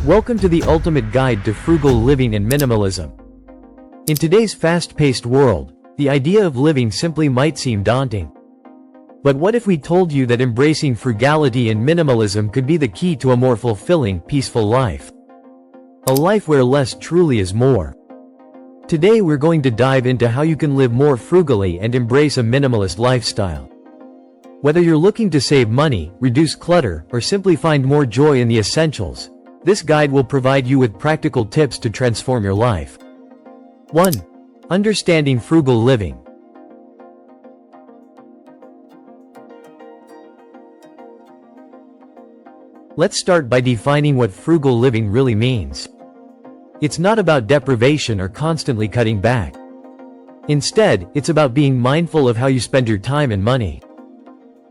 Welcome to the ultimate guide to frugal living and minimalism. In today's fast-paced world, the idea of living simply might seem daunting. But what if we told you that embracing frugality and minimalism could be the key to a more fulfilling, peaceful life? A life where less truly is more. Today we're going to dive into how you can live more frugally and embrace a minimalist lifestyle. Whether you're looking to save money, reduce clutter, or simply find more joy in the essentials, this guide will provide you with practical tips to transform your life. 1. Understanding frugal living. Let's start by defining what frugal living really means. It's not about deprivation or constantly cutting back. Instead, it's about being mindful of how you spend your time and money.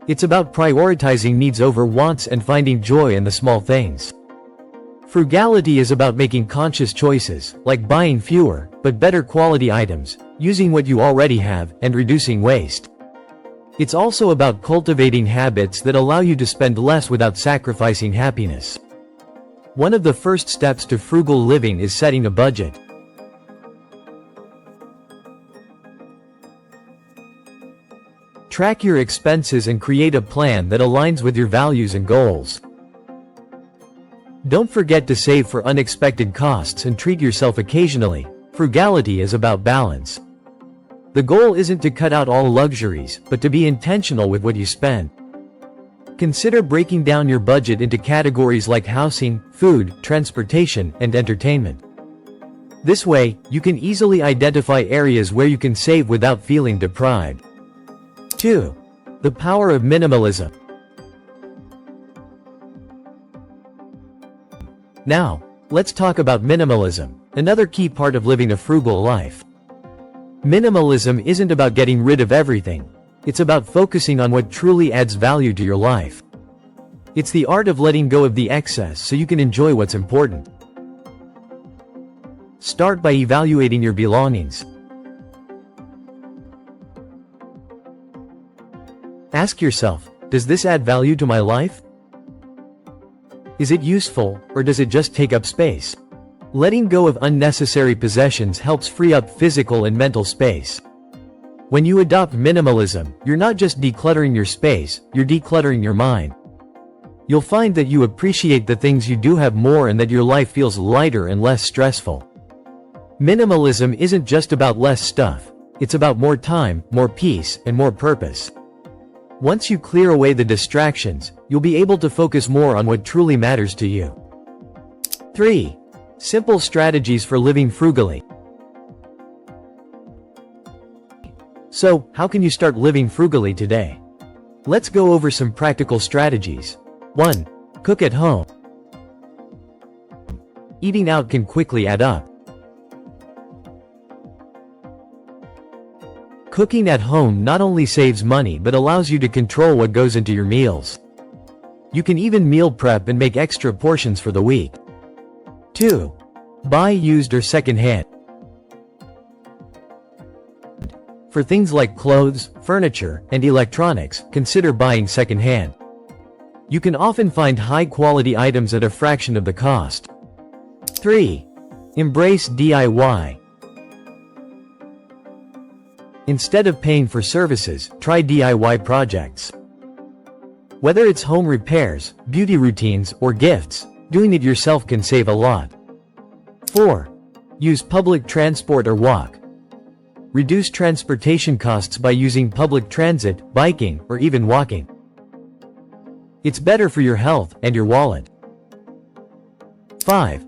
It's about prioritizing needs over wants and finding joy in the small things. Frugality is about making conscious choices, like buying fewer, but better quality items, using what you already have, and reducing waste. It's also about cultivating habits that allow you to spend less without sacrificing happiness. One of the first steps to frugal living is setting a budget. Track your expenses and create a plan that aligns with your values and goals. Don't forget to save for unexpected costs and treat yourself occasionally. Frugality is about balance. The goal isn't to cut out all luxuries, but to be intentional with what you spend. Consider breaking down your budget into categories like housing, food, transportation, and entertainment. This way, you can easily identify areas where you can save without feeling deprived. 2. The power of minimalism. Now, let's talk about minimalism, another key part of living a frugal life. Minimalism isn't about getting rid of everything. It's about focusing on what truly adds value to your life. It's the art of letting go of the excess so you can enjoy what's important. Start by evaluating your belongings. Ask yourself, does this add value to my life? Is it useful, or does it just take up space? Letting go of unnecessary possessions helps free up physical and mental space. When you adopt minimalism, you're not just decluttering your space, you're decluttering your mind. You'll find that you appreciate the things you do have more and that your life feels lighter and less stressful. Minimalism isn't just about less stuff, it's about more time, more peace, and more purpose. Once you clear away the distractions, you'll be able to focus more on what truly matters to you. 3. Simple strategies for living frugally. So, how can you start living frugally today? Let's go over some practical strategies. 1. Cook at home. Eating out can quickly add up. Cooking at home not only saves money but allows you to control what goes into your meals. You can even meal prep and make extra portions for the week. 2. Buy used or second-hand. For things like clothes, furniture, and electronics, consider buying second-hand. You can often find high-quality items at a fraction of the cost. 3. Embrace DIY. Instead of paying for services, try DIY projects. Whether it's home repairs, beauty routines, or gifts, doing it yourself can save a lot. 4. Use public transport or walk. Reduce transportation costs by using public transit, biking, or even walking. It's better for your health and your wallet. 5.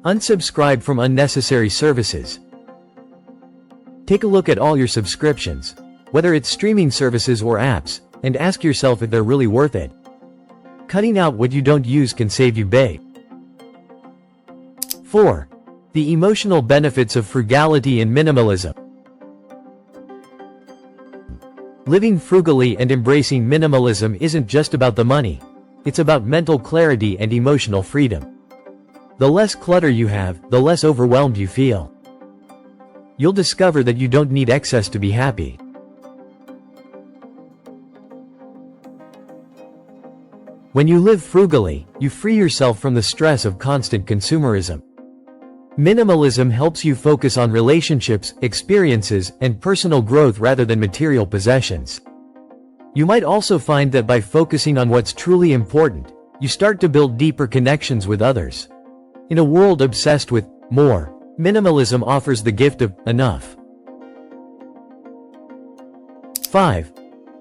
Unsubscribe from unnecessary services. Take a look at all your subscriptions, whether it's streaming services or apps, and ask yourself if they're really worth it. Cutting out what you don't use can save you big. 4. The emotional benefits of frugality and minimalism. Living frugally and embracing minimalism isn't just about the money. It's about mental clarity and emotional freedom. The less clutter you have, the less overwhelmed you feel. You'll discover that you don't need excess to be happy. When you live frugally, you free yourself from the stress of constant consumerism. Minimalism helps you focus on relationships, experiences, and personal growth rather than material possessions. You might also find that by focusing on what's truly important, you start to build deeper connections with others. In a world obsessed with more, minimalism offers the gift of enough. 5.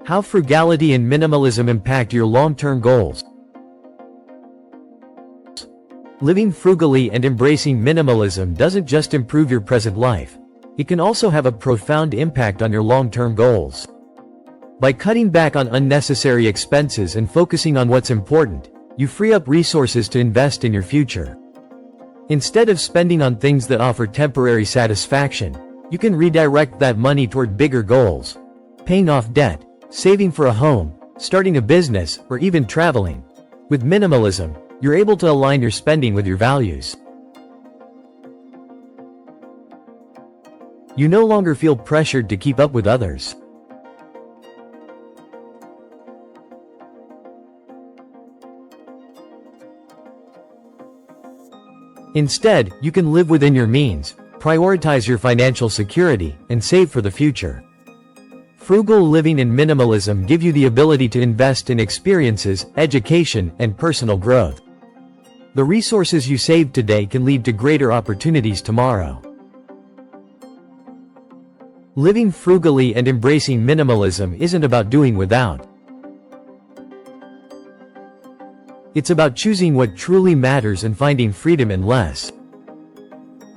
How frugality and minimalism impact your long-term goals. Living frugally and embracing minimalism doesn't just improve your present life. It can also have a profound impact on your long-term goals. By cutting back on unnecessary expenses and focusing on what's important, you free up resources to invest in your future. Instead of spending on things that offer temporary satisfaction, you can redirect that money toward bigger goals. Paying off debt, saving for a home, starting a business, or even traveling. With minimalism, you're able to align your spending with your values. You no longer feel pressured to keep up with others. Instead, you can live within your means, prioritize your financial security, and save for the future. Frugal living and minimalism give you the ability to invest in experiences, education, and personal growth. The resources you save today can lead to greater opportunities tomorrow. Living frugally and embracing minimalism isn't about doing without. It's about choosing what truly matters and finding freedom in less.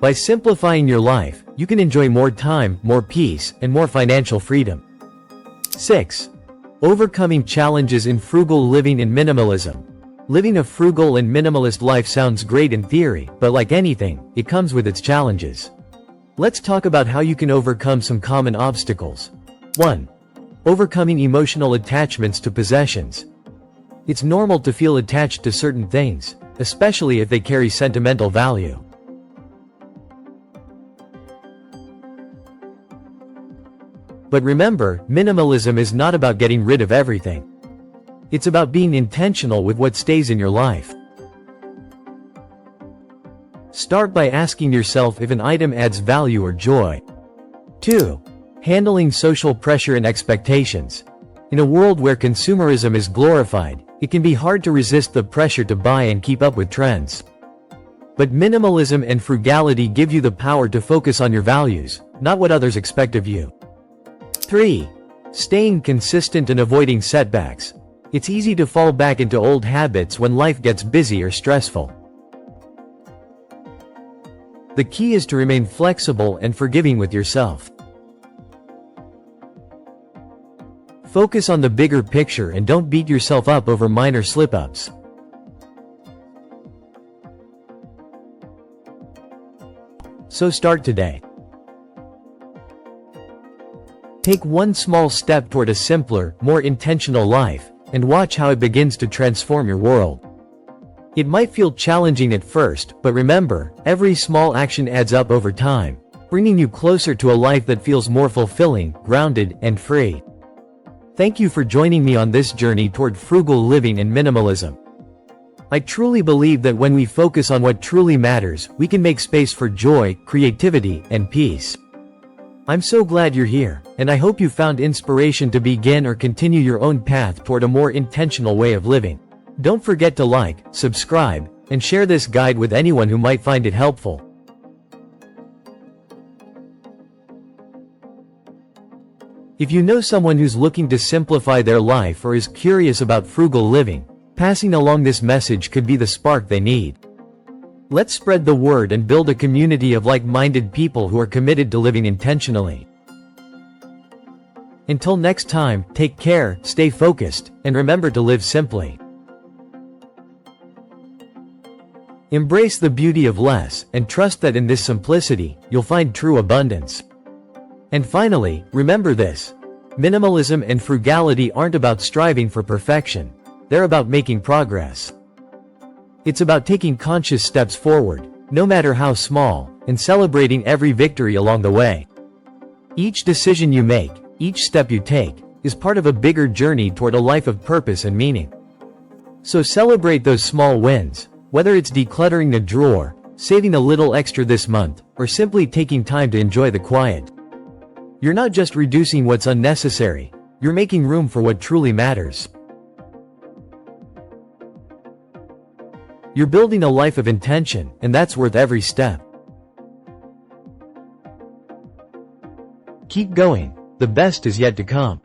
By simplifying your life, you can enjoy more time, more peace, and more financial freedom. 6. Overcoming challenges in frugal living and minimalism. Living a frugal and minimalist life sounds great in theory, but like anything, it comes with its challenges. Let's talk about how you can overcome some common obstacles. 1. Overcoming emotional attachments to possessions. It's normal to feel attached to certain things, especially if they carry sentimental value. But remember, minimalism is not about getting rid of everything. It's about being intentional with what stays in your life. Start by asking yourself if an item adds value or joy. 2. Handling social pressure and expectations. In a world where consumerism is glorified, it can be hard to resist the pressure to buy and keep up with trends. But minimalism and frugality give you the power to focus on your values, not what others expect of you. 3. Staying consistent and avoiding setbacks. It's easy to fall back into old habits when life gets busy or stressful. The key is to remain flexible and forgiving with yourself. Focus on the bigger picture and don't beat yourself up over minor slip-ups. So start today. Take one small step toward a simpler, more intentional life, and watch how it begins to transform your world. It might feel challenging at first, but remember, every small action adds up over time, bringing you closer to a life that feels more fulfilling, grounded, and free. Thank you for joining me on this journey toward frugal living and minimalism. I truly believe that when we focus on what truly matters, we can make space for joy, creativity, and peace. I'm so glad you're here, and I hope you found inspiration to begin or continue your own path toward a more intentional way of living. Don't forget to like, subscribe, and share this guide with anyone who might find it helpful. If you know someone who's looking to simplify their life or is curious about frugal living, passing along this message could be the spark they need. Let's spread the word and build a community of like-minded people who are committed to living intentionally. Until next time, take care, stay focused, and remember to live simply. Embrace the beauty of less, and trust that in this simplicity, you'll find true abundance. And finally, remember this. Minimalism and frugality aren't about striving for perfection. They're about making progress. It's about taking conscious steps forward, no matter how small, and celebrating every victory along the way. Each decision you make, each step you take, is part of a bigger journey toward a life of purpose and meaning. So celebrate those small wins, whether it's decluttering a drawer, saving a little extra this month, or simply taking time to enjoy the quiet. You're not just reducing what's unnecessary, you're making room for what truly matters. You're building a life of intention, and that's worth every step. Keep going, the best is yet to come.